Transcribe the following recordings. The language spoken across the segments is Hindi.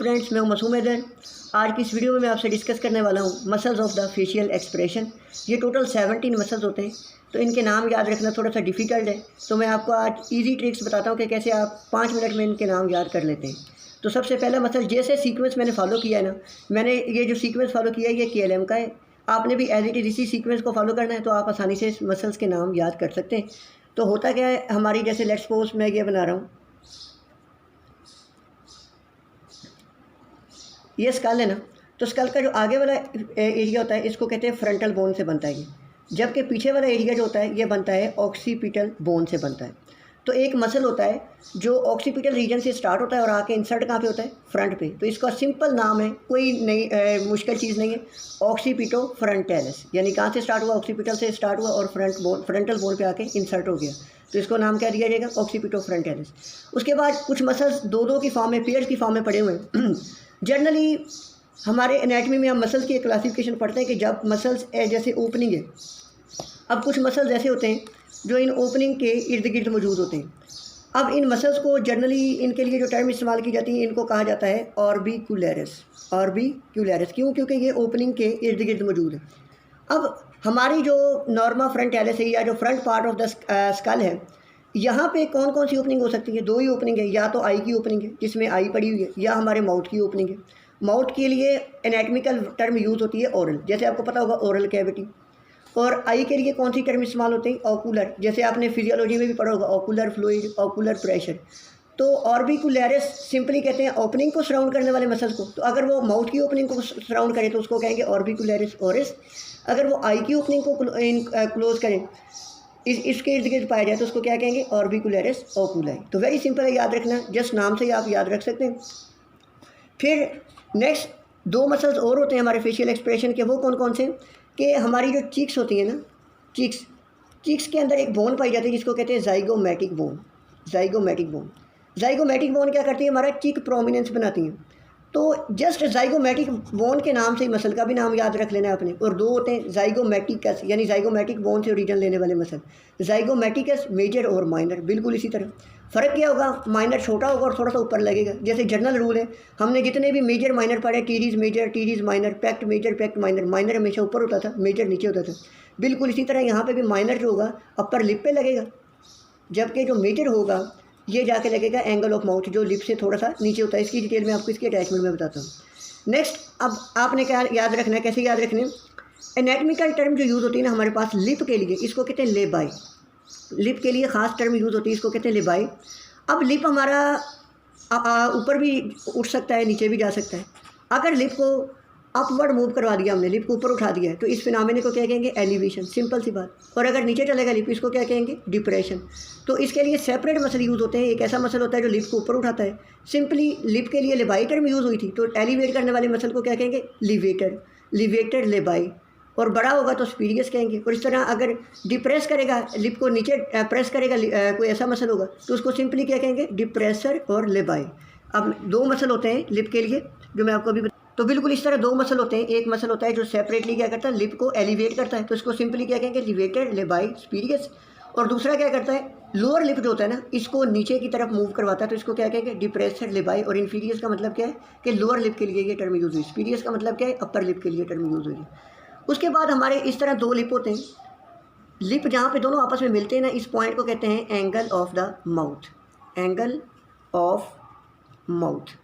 स्टूडेंट्स, मैं हूं मासूम हैदर। आज की इस वीडियो में मैं आपसे डिस्कस करने वाला हूं muscles of the facial expression. ये टोटल 17 मसल्स होते हैं, तो इनके नाम याद रखना थोड़ा सा डिफ़िकल्ट है। तो मैं आपको आज इजी ट्रिक्स बताता हूं कि कैसे आप 5 मिनट में इनके नाम याद कर लेते हैं। तो सबसे पहला मसल, जैसे सीक्वेंस मैंने फॉलो किया है ना, मैंने ये जो सीक्वेंस फॉलो किया है ये KLM का है। आपने भी एज इट इज़ इसी सीक्वेंस को फॉलो करना है, तो आप आसानी से इस मसल्स के नाम याद कर सकते हैं। तो होता क्या है हमारी, जैसे लेट्स सपोज मैं ये बना रहा हूँ, ये स्कल है ना, तो स्कल का जो आगे वाला एरिया होता है इसको कहते हैं फ्रंटल बोन से बनता है ये, जबकि पीछे वाला एरिया जो होता है ये बनता है ऑक्सीपिटल बोन से बनता है। तो एक मसल होता है जो ऑक्सीपिटल रीजन से स्टार्ट होता है और आके इंसर्ट कहाँ पे होता है, फ्रंट पे। तो इसका सिंपल नाम है, कोई नहीं मुश्किल चीज़ नहीं है, ऑक्सीपिटो फ्रंटालिस। यानी कहाँ से स्टार्ट हुआ, ऑक्सीपिटल से स्टार्ट हुआ और फ्रंटल बोन पे आके इंसर्ट हो गया, तो इसको नाम क्या दिया जाएगा, ऑक्सीपिटो फ्रंटालिस। उसके बाद कुछ मसल्स दो दो की फॉर्म में, पेयर्स की फॉर्म में पड़े हुए हैं। जनरली हमारे एनाटमी में हम मसल्स की एक क्लासिफिकेशन पढ़ते हैं कि जब मसल्स जैसे ओपनिंग है, अब कुछ मसल्स ऐसे होते हैं जो इन ओपनिंग के इर्द गिर्द मौजूद होते हैं। अब इन मसल्स को जनरली इनके लिए जो टर्म इस्तेमाल की जाती है इनको कहा जाता है ऑर्बिक्यूलरिस। ऑर्बिक्यूलरिस क्यों, क्योंकि ये ओपनिंग के इर्द गिर्द मौजूद है। अब हमारी जो नॉर्मा फ्रंटालिस है या जो front part of the skull है, यहाँ पे कौन कौन सी ओपनिंग हो सकती है, दो ही ओपनिंग है, या तो आई की ओपनिंग है जिसमें आई पड़ी हुई है, या हमारे माउथ की ओपनिंग है। माउथ के लिए एनाटमिकल टर्म यूज़ होती है ओरल, जैसे आपको पता होगा ओरल कैविटी। और आई के लिए कौन सी टर्म इस्तेमाल होती है, ऑकुलर, जैसे आपने फिजियोलॉजी में भी पढ़ा होगा, ऑकुलर फ्लूइड, ऑकुलर प्रेशर। तो ऑर्बिक्यूलरिस सिंपली कहते हैं ओपनिंग को सराउंड करने वाले मसल को। तो अगर वो माउथ की ओपनिंग को सराउंड करे तो उसको कहेंगे ऑर्बिक्यूलरिस ओरिस। अगर वो आई की ओपनिंग को क्लोज करें, इसके इर्द गिर्द पाया जाए तो उसको क्या कहेंगे, ऑर्बिक्यूलरिस ओकुलाई। तो वेरी सिंपल है याद रखना, जस्ट नाम से ही आप याद रख सकते हैं। फिर नेक्स्ट दो मसल्स और होते हैं हमारे फेशियल एक्सप्रेशन के, वो कौन कौन से, कि हमारी जो चीक्स होती हैं ना, चीक्स के अंदर एक बोन पाई जाती है जिसको कहते हैं जाइगोमैटिक बोन। जाइगोमैटिक बोन क्या करती है, हमारा चीक प्रोमिनेंस बनाती हैं। तो जस्ट जाइगोमैटिक बोन के नाम से ही मसल का भी नाम याद रख लेना है आपने। और दो होते हैं जाइगोमैटिकस, यानी जाइगोमैटिक बोन से ओरिजिन लेने वाले मसल, जाइगोमैटिकस मेजर और माइनर। बिल्कुल इसी तरह फ़र्क क्या होगा, माइनर छोटा होगा और थोड़ा सा ऊपर लगेगा। जैसे जनरल रूल है, हमने जितने भी मेजर माइनर पढ़े, टीरीज मेजर, टीरीज माइनर, पैक्ट मेजर, पैक्ट माइनर, माइनर हमेशा ऊपर होता था, मेजर नीचे होता था। बिल्कुल इसी तरह यहाँ पे भी माइनर जो होगा अपर लिप पे लगेगा, जबकि जो मेजर होगा ये जाके लगेगा एंगल ऑफ माउथ, जो लिप से थोड़ा सा नीचे होता है। इसकी डिटेल में आपको इसकी अटैचमेंट में बताता हूँ। नेक्स्ट, अब आपने क्या याद रखना है, कैसे याद रखना है, एनाटमिकल टर्म जो यूज़ होती है ना हमारे पास लिप के लिए, इसको कहते हैं लेबाई। लिप के लिए ख़ास टर्म यूज़ होती है, इसको कहते हैं लेबाई। अब लिप हमारा ऊपर भी उठ सकता है, नीचे भी जा सकता है। अगर लिप को अपवर्ड मूव करवा दिया हमने, लिप को ऊपर उठा दिया है, तो इस फिनोमेना को क्या कहेंगे, एलिवेशन, सिंपल सी बात। और अगर नीचे चलेगा लिप, इसको क्या कहेंगे, डिप्रेशन। तो इसके लिए सेपरेट मसल यूज़ होते हैं। एक ऐसा मसल होता है जो लिप को ऊपर उठाता है, सिंपली लिप के लिए लेबाई टर्म यूज़ हुई थी, तो एलिवेट करने वाले मसल को क्या कहेंगे, लिवेटर लेबाई। और बड़ा होगा तो स्पीडियस कहेंगे। और इस तरह अगर डिप्रेस करेगा, लिप को नीचे प्रेस करेगा, कोई ऐसा मसल होगा तो उसको सिंपली क्या कहेंगे, डिप्रेसर और लेबाई। अब दो मसल होते हैं लिप के लिए जो मैं आपको अभी तो बिल्कुल इस तरह दो मसल होते हैं। एक मसल होता है जो सेपरेटली क्या करता है, लिप को एलिवेट करता है, तो इसको सिंपली क्या कहेंगे, लिवेटर लेबाई स्पीडियस। और दूसरा क्या करता है, लोअर लिप जो होता है ना, इसको नीचे की तरफ मूव करवाता है, तो इसको क्या कहेंगे, डिप्रेसर लेबाई। और इन्फीरियस का मतलब क्या है कि लोअर लिप के लिए ये टर्म यूज़ हुई, स्पीडियस का मतलब क्या है, अपर लिप के लिए टर्म यूज़ हुई। उसके बाद हमारे इस तरह दो लिप होते हैं, लिप जहाँ पे दोनों आपस में मिलते हैं ना, इस पॉइंट को कहते हैं angle of the mouth. Angle of mouth,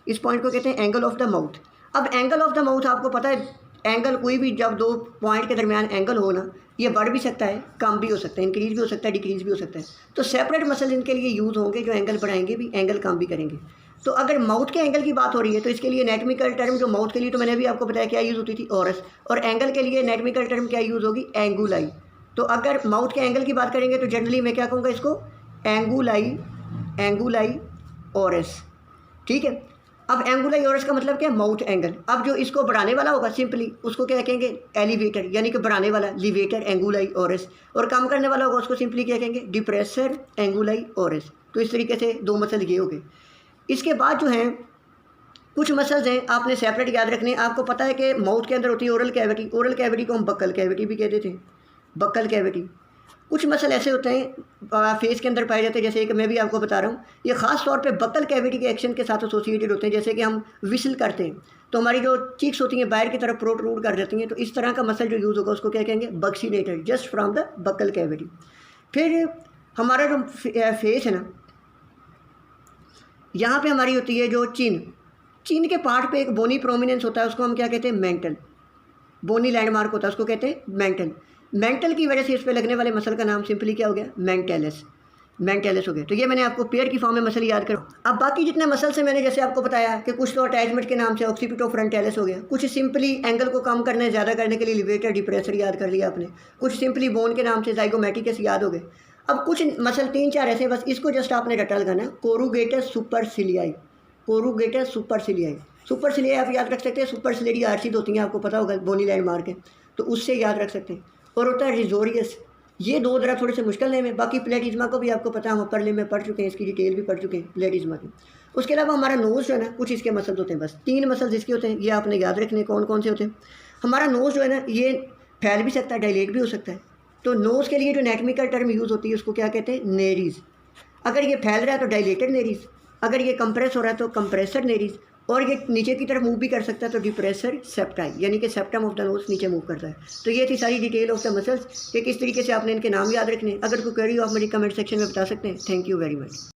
इस पॉइंट को कहते हैं एंगल ऑफ द माउथ। अब एंगल ऑफ द माउथ आपको पता है, एंगल कोई भी जब दो पॉइंट के दरमियान एंगल हो ना, ये बढ़ भी सकता है, कम भी हो सकता है, इंक्रीज भी हो सकता है, डिक्रीज भी हो सकता है। तो सेपरेट मसल इनके लिए यूज़ होंगे जो एंगल बढ़ाएंगे भी, एंगल कम भी करेंगे। तो अगर माउथ के एंगल की बात हो रही है तो इसके लिए एनाटमिकल टर्म जो माउथ के लिए, तो मैंने भी आपको बताया क्या यूज़ होती थी, ओरस। और एंगल के लिए एनाटमिकल टर्म क्या यूज़ होगी, एंगुलाई। तो अगर माउथ के एंगल की बात करेंगे तो जनरली मैं क्या कहूँगा, इसको एंगुलाई ओरस। ठीक है। अब एंगुलाई ओरस का मतलब क्या है, माउथ एंगल। अब जो इसको बढ़ाने वाला होगा सिंपली उसको क्या कहेंगे, एलिवेटर, यानी कि बढ़ाने वाला, लिवेटर एंगुलाई ओरस। और कम करने वाला होगा उसको सिंपली क्या कहेंगे, डिप्रेसर एंगुलाई ओरस। तो इस तरीके से दो मसल ये हो गए। इसके बाद जो हैं कुछ मसल्स हैं आपने सेपरेट याद रखने। आपको पता है कि माउथ के अंदर होती है ओरल कैविटी। ओरल कैविटी को हम बक्कल कैविटी भी कहते थे, बक्कल कैविटी। कुछ मसल ऐसे होते हैं फेस के अंदर पाए जाते हैं, जैसे कि मैं भी आपको बता रहा हूँ, ये ख़ास तौर पे बकल कैविटी के एक्शन के साथ एसोसिएटेड होते हैं। जैसे कि हम विसल करते हैं तो हमारी जो चीक्स होती हैं बाहर की तरफ प्रोट्रूड कर जाती हैं, तो इस तरह का मसल जो यूज़ होगा उसको क्या कहेंगे, buccinator, just from the buccal cavity. फिर हमारा जो फेस है ना, यहाँ पे हमारी होती है जो चिन के पार्ट पे एक बोनी प्रोमिनेंस होता है, उसको हम क्या कहते हैं, मेंटल। बोनी लैंडमार्क होता है, उसको कहते हैं मेंटल। मेंटल की वजह से इस पे लगने वाले मसल का नाम सिंपली क्या हो गया, मेंटेलिस हो गया। तो ये मैंने आपको पेयर की फॉर्म में मसल याद करो। अब बाकी जितने मसल से मैंने जैसे आपको बताया कि कुछ तो अटैचमेंट के नाम से ऑक्सीपिटोफ्रंटालिस हो गया, कुछ सिंपली एंगल को कम करने ज़्यादा करने के लिए लिवेटर डिप्रेसर याद कर लिया आपने, कुछ सिंपली बोन के नाम से जाइगोमैटिकस याद हो गए। अब कुछ मसल 3-4 ऐसे, बस इसको जस्ट आपने रटा लगाना है, कोरुगेटस सुपरसिलियाई, कोरुगेटस सुपरसिलियाई। सुपरसिलियाई आप याद रख सकते हैं, सुपरसिलियरी आर्चिड होती हैं, आपको पता होगा बोनी लैंडमार्क है, तो उससे याद रख सकते हैं। और होता है रिजोरियस, ये दो ज़रा थोड़े से मुश्किल नेम है। बाकी प्लेटिज्मा को भी आपको पता है, हम अपर लिम्ब में पढ़ चुके हैं, इसकी डिटेल भी पढ़ चुके हैं प्लेटिज्मा की। उसके अलावा हमारा नोज़ जो है ना, कुछ इसके मसल्स होते हैं, बस 3 मसल्स इसके होते हैं, ये आपने याद रखने कौन कौन से होते हैं। हमारा नोज़ जो है ना, ये फैल भी सकता है, डायलेट भी हो सकता है। तो नोज़ के लिए जो एनाटॉमिकल टर्म यूज़ होती है उसको क्या कहते हैं, नेरीज़। अगर ये फैल रहा है तो डायलेटेड नेरीज़, अगर ये कंप्रेस हो रहा है तो कंप्रेसर नेरीज़, और ये नीचे की तरफ मूव भी कर सकता है तो डिप्रेसर सेप्टाई, यानी कि सेप्टम ऑफ द नोज नीचे मूव करता है। तो ये थी सारी डिटेल ऑफ द मसल्स कि किस तरीके से आपने इनके नाम याद रखने। अगर कोई क्वेरी हो आप मुझे कमेंट सेक्शन में बता सकते हैं। Thank you very much.